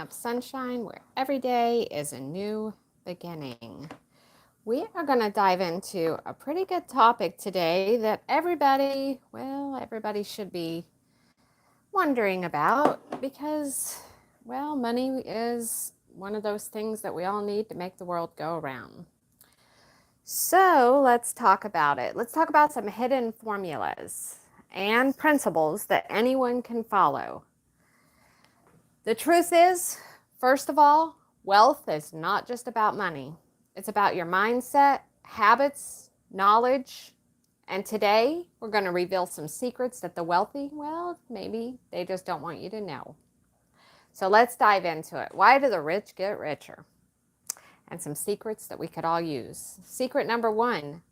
Brighten-Up-Sunshine, where every day is a new beginning. We are going to dive into a pretty good topic today that everybody should be wondering about because, money is one of those things that we all need to make the world go around. So let's talk about it. Let's talk about some hidden formulas and principles that anyone can follow. The truth is, first of all, wealth is not just about money. It's about your mindset, habits, knowledge. And today, we're going to reveal some secrets that the wealthy, maybe they just don't want you to know. So let's dive into it. Why do the rich get richer? And some secrets that we could all use. Secret number one,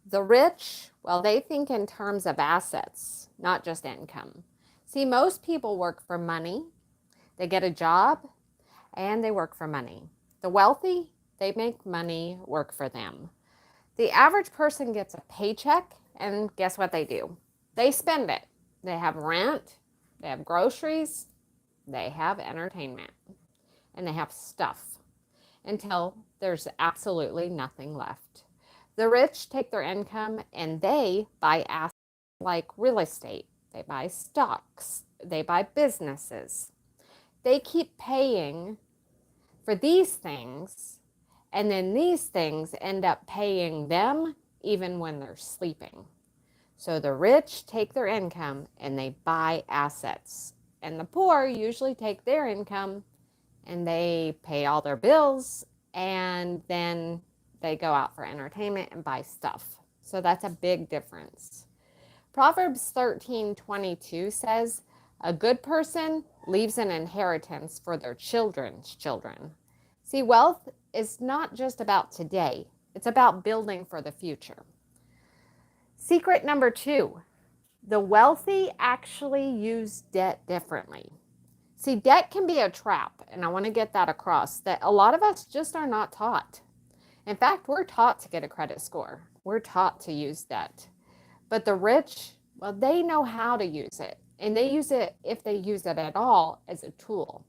the rich, they think in terms of assets, not just income. See, most people work for money. They get a job and they work for money. The wealthy, they make money work for them. The average person gets a paycheck and guess what they do? They spend it. They have rent, they have groceries, they have entertainment, and they have stuff until there's absolutely nothing left. The rich take their income and they buy assets like real estate. They buy stocks. They buy businesses. They keep paying for these things, and then these things end up paying them even when they're sleeping. So the rich take their income and they buy assets, and the poor usually take their income and they pay all their bills, and then they go out for entertainment and buy stuff. So that's a big difference. Proverbs 13:22 says, a good person leaves an inheritance for their children's children. See, wealth is not just about today. It's about building for the future. Secret number two, the wealthy actually use debt differently. See, debt can be a trap, and I want to get that across, that a lot of us just are not taught. In fact, we're taught to get a credit score. We're taught to use debt. But the rich, they know how to use it. And they use it, if they use it at all, as a tool.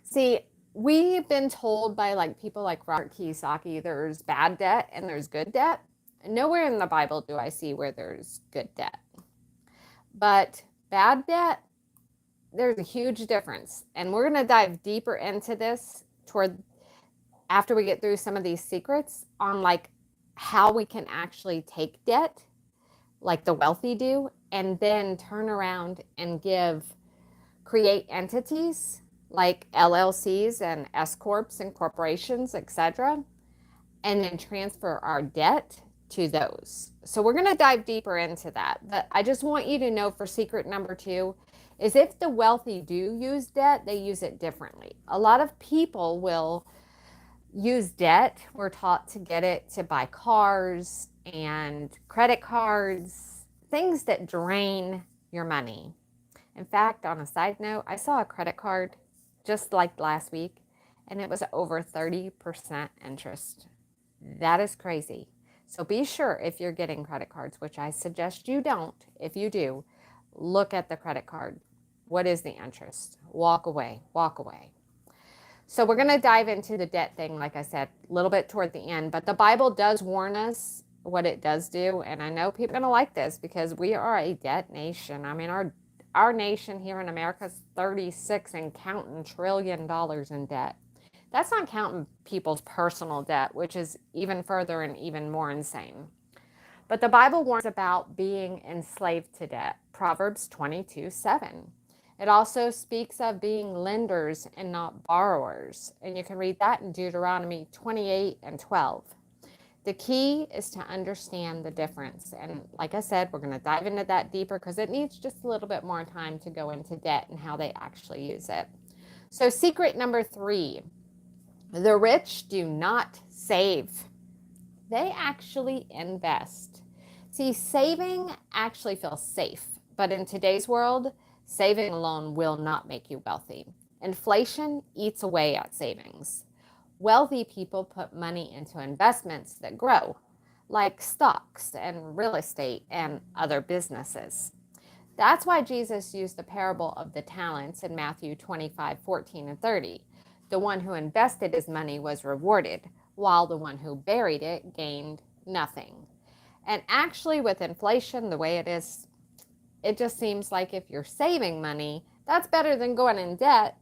See, we've been told by people like Robert Kiyosaki, there's bad debt and there's good debt. Nowhere in the Bible do I see where there's good debt. But bad debt, there's a huge difference. And we're going to dive deeper into this after we get through some of these secrets on how we can actually take debt like the wealthy do, and then turn around and create entities like LLCs and S Corps and corporations, etc., and then transfer our debt to those. So we're going to dive deeper into that. But I just want you to know for secret number two is if the wealthy do use debt, they use it differently. A lot of people will use debt. We're taught to get it to buy cars and credit cards, things that drain your money. In fact, on a side note, I saw a credit card just like last week, and it was over 30% interest. That is crazy. So be sure if you're getting credit cards, which I suggest you don't, if you do, look at the credit card. What is the interest? Walk away, walk away. So we're going to dive into the debt thing, like I said, a little bit toward the end, but the Bible does warn us what it does do. And I know people are going to like this because we are a debt nation. I mean, our nation here in America is 36 and counting trillion dollars in debt. That's not counting people's personal debt, which is even further and even more insane. But the Bible warns about being enslaved to debt. Proverbs 22:7. It also speaks of being lenders and not borrowers. And you can read that in Deuteronomy 28:12. The key is to understand the difference. And like I said, we're going to dive into that deeper because it needs just a little bit more time to go into debt and how they actually use it. So secret number three, the rich do not save. They actually invest. See, saving actually feels safe, but in today's world, saving alone will not make you wealthy. Inflation eats away at savings. Wealthy people put money into investments that grow, like stocks and real estate and other businesses. That's why Jesus used the parable of the talents in Matthew 25:14 and 30. The one who invested his money was rewarded, while the one who buried it gained nothing. And actually, with inflation the way it is, it just seems like if you're saving money, that's better than going in debt,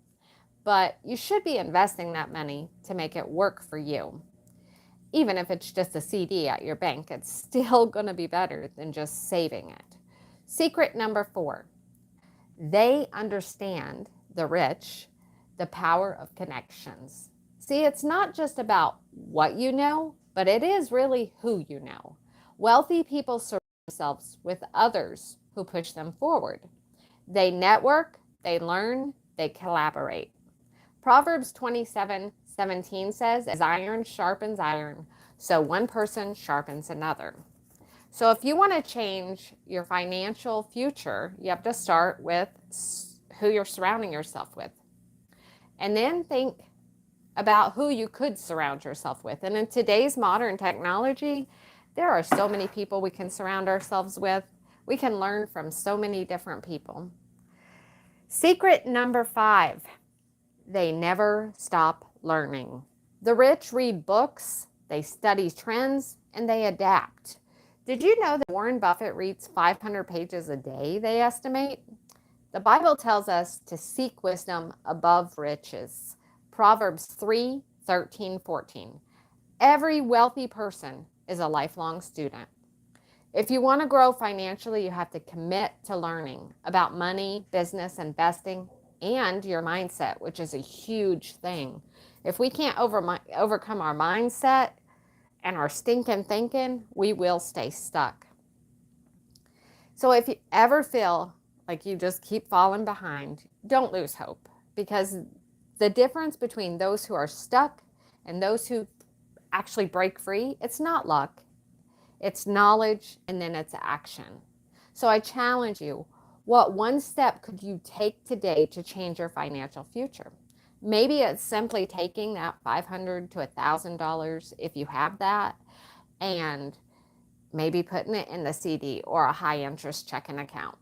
but you should be investing that money to make it work for you. Even if it's just a CD at your bank, it's still going to be better than just saving it. Secret number 4, they understand, the rich, the power of connections. See, it's not just about what you know, but it is really who you know. Wealthy people surround themselves with others who push them forward. They network, they learn, they collaborate. Proverbs 27:17 says, as iron sharpens iron, so one person sharpens another. So if you want to change your financial future, you have to start with who you're surrounding yourself with. And then think about who you could surround yourself with. And in today's modern technology, there are so many people we can surround ourselves with. We can learn from so many different people. Secret number 5, they never stop learning. The rich read books, they study trends, and they adapt. Did you know that Warren Buffett reads 500 pages a day, they estimate? The Bible tells us to seek wisdom above riches. Proverbs 3:13-14. Every wealthy person is a lifelong student. If you want to grow financially, you have to commit to learning about money, business, investing, and your mindset, which is a huge thing. If we can't overcome our mindset and our stinking thinking, we will stay stuck. So if you ever feel like you just keep falling behind, don't lose hope, because the difference between those who are stuck and those who actually break free, it's not luck, it's knowledge, and then it's action. So I challenge you, what one step could you take today to change your financial future? Maybe it's simply taking that $500 to $1,000 if you have that, and maybe putting it in the CD or a high interest checking account,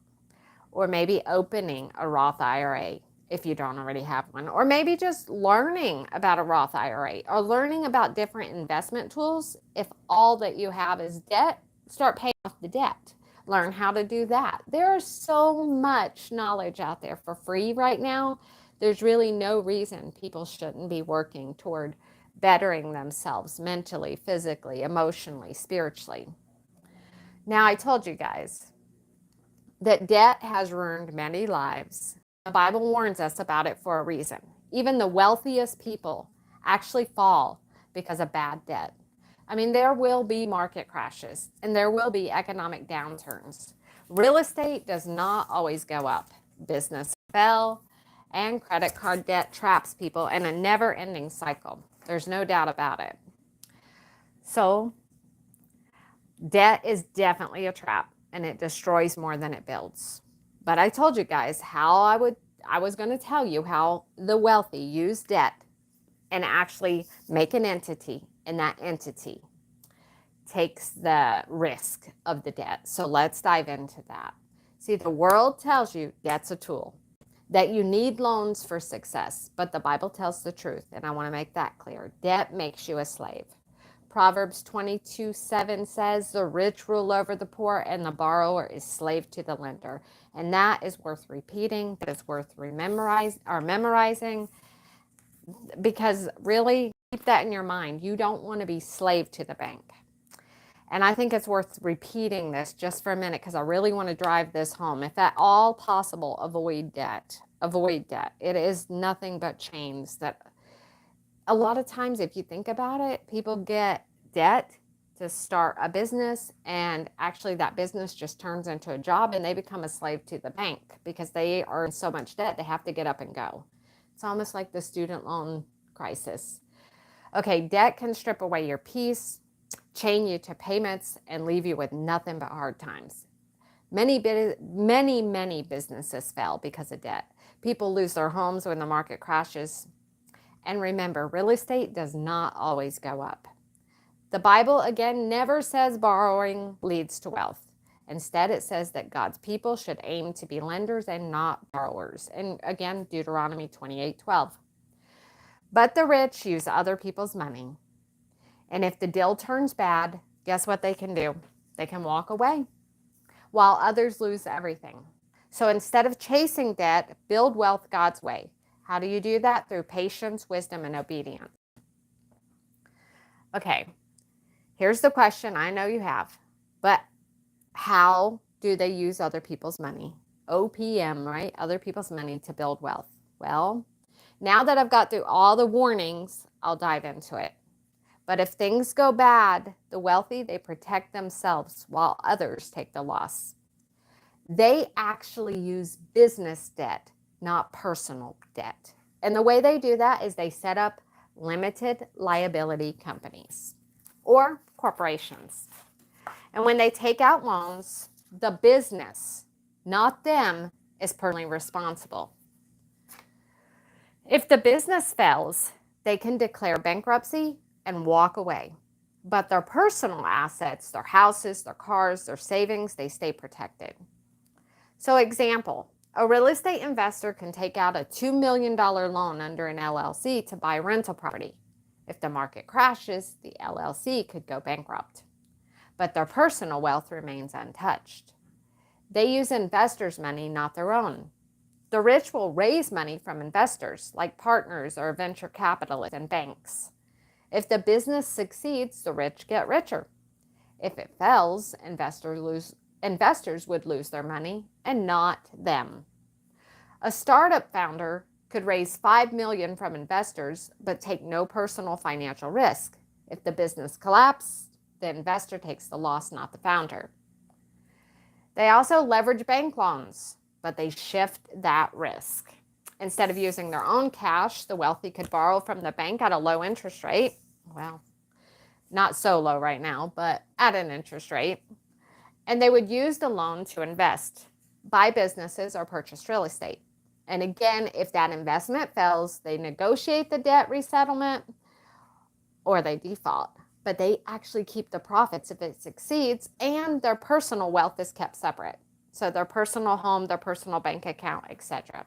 or maybe opening a Roth IRA if you don't already have one, or maybe just learning about a Roth IRA or learning about different investment tools. If all that you have is debt, start paying off the debt. Learn how to do that. There is so much knowledge out there for free right now. There's really no reason people shouldn't be working toward bettering themselves mentally, physically, emotionally, spiritually. Now, I told you guys that debt has ruined many lives. The Bible warns us about it for a reason. Even the wealthiest people actually fall because of bad debt. I mean, there will be market crashes and there will be economic downturns. Real estate does not always go up. Business fell, and credit card debt traps people in a never-ending cycle. There's no doubt about it. So, debt is definitely a trap, and it destroys more than it builds. But I told you guys how I was going to tell you how the wealthy use debt and actually make an entity, and that entity takes the risk of the debt. So let's dive into that. See, the world tells you debt's a tool, that you need loans for success, but the Bible tells the truth, and I want to make that clear. Debt makes you a slave. Proverbs 22:7 says, the rich rule over the poor, and the borrower is slave to the lender. And that is worth repeating, that is worth memorizing, because really, keep that in your mind. You don't want to be slave to the bank. And I think it's worth repeating this just for a minute, because I really want to drive this home. If at all possible, avoid debt. Avoid debt. It is nothing but chains that a lot of times, if you think about it, people get debt to start a business, and actually that business just turns into a job, and they become a slave to the bank because they are in so much debt they have to get up and go. It's almost like the student loan crisis. Okay, debt can strip away your peace, chain you to payments, and leave you with nothing but hard times. Many businesses fail because of debt. People lose their homes when the market crashes. And remember, real estate does not always go up. The Bible, again, never says borrowing leads to wealth. Instead, it says that God's people should aim to be lenders and not borrowers. And again, Deuteronomy 28:12. But the rich use other people's money. And if the deal turns bad, guess what they can do? They can walk away while others lose everything. So instead of chasing debt, build wealth God's way. How do you do that? Through patience, wisdom, and obedience. Okay, here's the question I know you have, but how do they use other people's money? OPM, right? Other people's money to build wealth. Well, now that I've got through all the warnings, I'll dive into it. But if things go bad, the wealthy, they protect themselves while others take the loss. They actually use business debt, not personal debt. And the way they do that is they set up limited liability companies or corporations. And when they take out loans, the business, not them, is personally responsible. If the business fails, they can declare bankruptcy and walk away. But their personal assets, their houses, their cars, their savings, they stay protected. So example, a real estate investor can take out a $2 million loan under an LLC to buy rental property. If the market crashes, the LLC could go bankrupt. But their personal wealth remains untouched. They use investors' money, not their own. The rich will raise money from investors, like partners or venture capitalists and banks. If the business succeeds, the rich get richer. If it fails, investors would lose their money and not them. A startup founder could raise $5 million from investors, but take no personal financial risk. If the business collapses, the investor takes the loss, not the founder. They also leverage bank loans, but they shift that risk. Instead of using their own cash, the wealthy could borrow from the bank at a low interest rate. Well, not so low right now, but at an interest rate. And they would use the loan to invest, buy businesses, or purchase real estate. And again, if that investment fails, they negotiate the debt resettlement or they default. But they actually keep the profits if it succeeds, and their personal wealth is kept separate. So their personal home, their personal bank account, etc.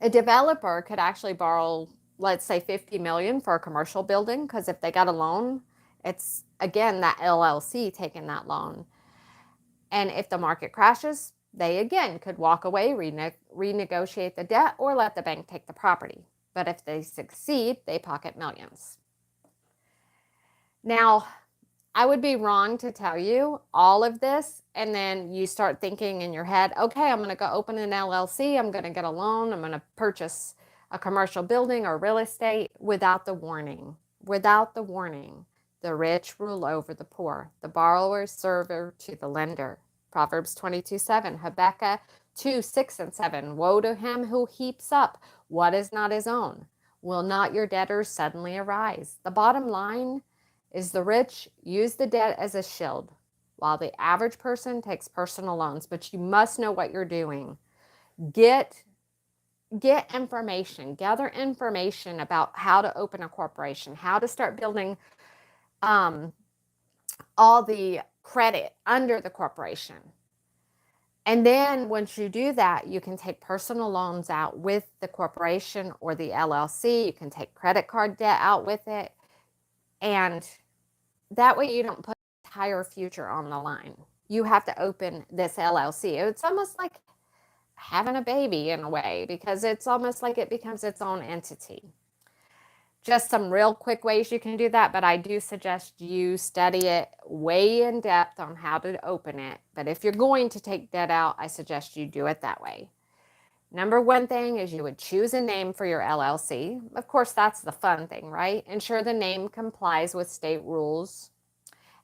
A developer could actually borrow, let's say, $50 million for a commercial building, because if they got a loan, it's, again, that LLC taking that loan. And if the market crashes, they, again, could walk away, renegotiate the debt, or let the bank take the property. But if they succeed, they pocket millions. Now, I would be wrong to tell you all of this, and then you start thinking in your head, okay, I'm going to go open an LLC, I'm going to get a loan, I'm going to purchase a commercial building or real estate, without the warning. Without the warning, the rich rule over the poor, the borrower server to the lender. Proverbs 22:7, Habakkuk 2:6-7, woe to him who heaps up what is not his own. Will not your debtors suddenly arise? The bottom line is the rich use the debt as a shield, while the average person takes personal loans. But you must know what you're doing. Get information, gather information about how to open a corporation, how to start building all the credit under the corporation. And then once you do that, you can take personal loans out with the corporation or the LLC. You can take credit card debt out with it. And that way you don't put the entire future on the line. You have to open this LLC. It's almost like having a baby in a way, because it's almost like it becomes its own entity. Just some real quick ways you can do that, but I do suggest you study it way in depth on how to open it. But if you're going to take debt out, I suggest you do it that way. Number one thing is you would choose a name for your LLC. Of course, that's the fun thing, right? Ensure the name complies with state rules,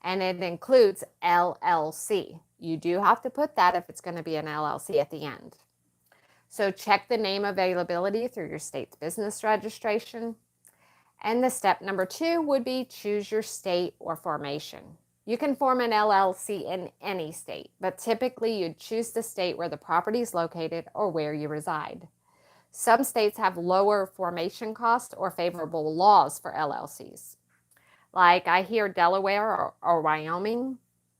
and it includes LLC. You do have to put that if it's going to be an LLC at the end. So check the name availability through your state's business registration. And the step number 2 would be choose your state or formation. You can form an LLC in any state, but typically you'd choose the state where the property is located or where you reside. Some states have lower formation costs or favorable laws for LLCs. Like I hear Delaware or Wyoming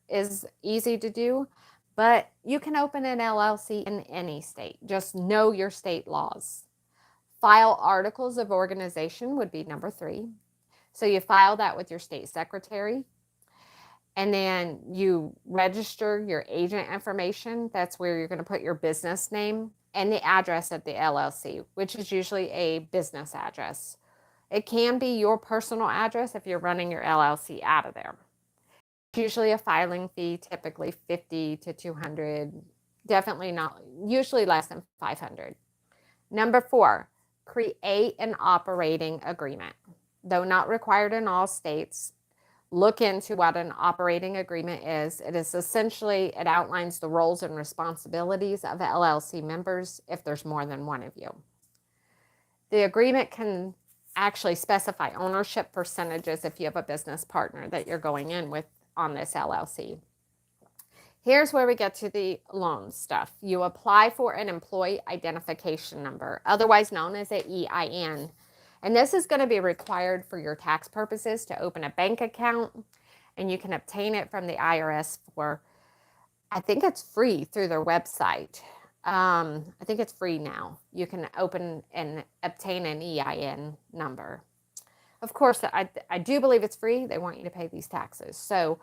is easy to do, but you can open an LLC in any state. Just know your state laws. File articles of organization would be number 3. So you file that with your state secretary, and then you register your agent information. That's where you're going to put your business name and the address of the LLC, which is usually a business address. It can be your personal address if you're running your LLC out of there. It's usually a filing fee, typically 50 to 200, definitely not, usually less than 500. Number 4, create an operating agreement. Though not required in all states, look into what an operating agreement is. It is essentially, it outlines the roles and responsibilities of LLC members if there's more than one of you. The agreement can actually specify ownership percentages if you have a business partner that you're going in with on this LLC. Here's where we get to the loan stuff. You apply for an employee identification number, otherwise known as an EIN. And this is going to be required for your tax purposes to open a bank account. And you can obtain it from the IRS for, I think it's free through their website. I think it's free now. You can open and obtain an EIN number. Of course, I do believe it's free. They want you to pay these taxes. So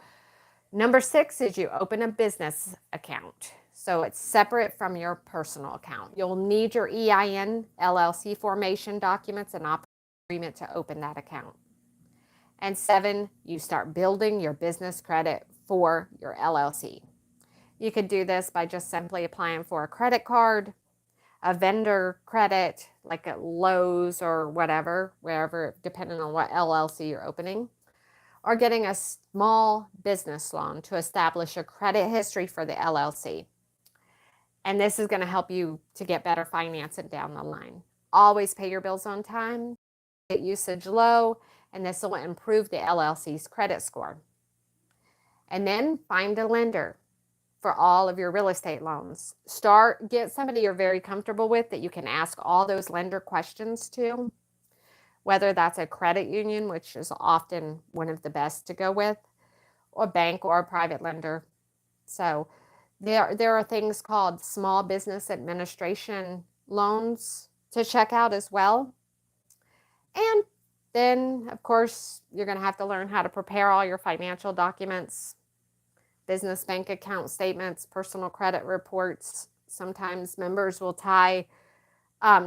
number 6 is you open a business account. So it's separate from your personal account. You'll need your EIN, LLC formation documents, and operating agreement to open that account. And 7, you start building your business credit for your LLC. You could do this by just simply applying for a credit card, a vendor credit, like at Lowe's or whatever, wherever, depending on what LLC you're opening, or getting a small business loan to establish a credit history for the LLC. And this is going to help you to get better financing down the line. Always pay your bills on time, get usage low, and this will improve the LLC's credit score. And then find a lender for all of your real estate loans. Get somebody you're very comfortable with that you can ask all those lender questions to, whether that's a credit union, which is often one of the best to go with, or bank or a private lender. So there are things called small business administration loans to check out as well. And then, of course, you're going to have to learn how to prepare all your financial documents, business bank account statements, personal credit reports. Sometimes members will tie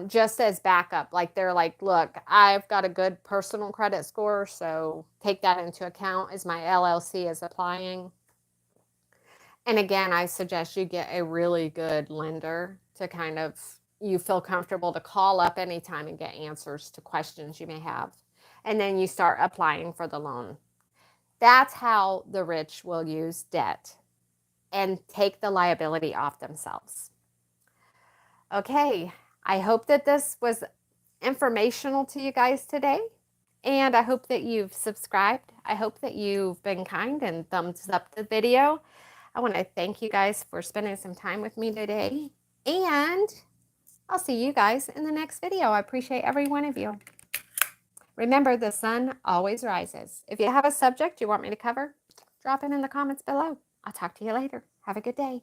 just as backup. Like they're like, look, I've got a good personal credit score, so take that into account as my LLC is applying. And again, I suggest you get a really good lender to kind of, you feel comfortable to call up anytime and get answers to questions you may have. And then you start applying for the loan. That's how the rich will use debt and take the liability off themselves. Okay, I hope that this was informational to you guys today. And I hope that you've subscribed. I hope that you've been kind and thumbs up the video. I want to thank you guys for spending some time with me today. And I'll see you guys in the next video. I appreciate every one of you. Remember, the sun always rises. If you have a subject you want me to cover, drop it in the comments below. I'll talk to you later. Have a good day.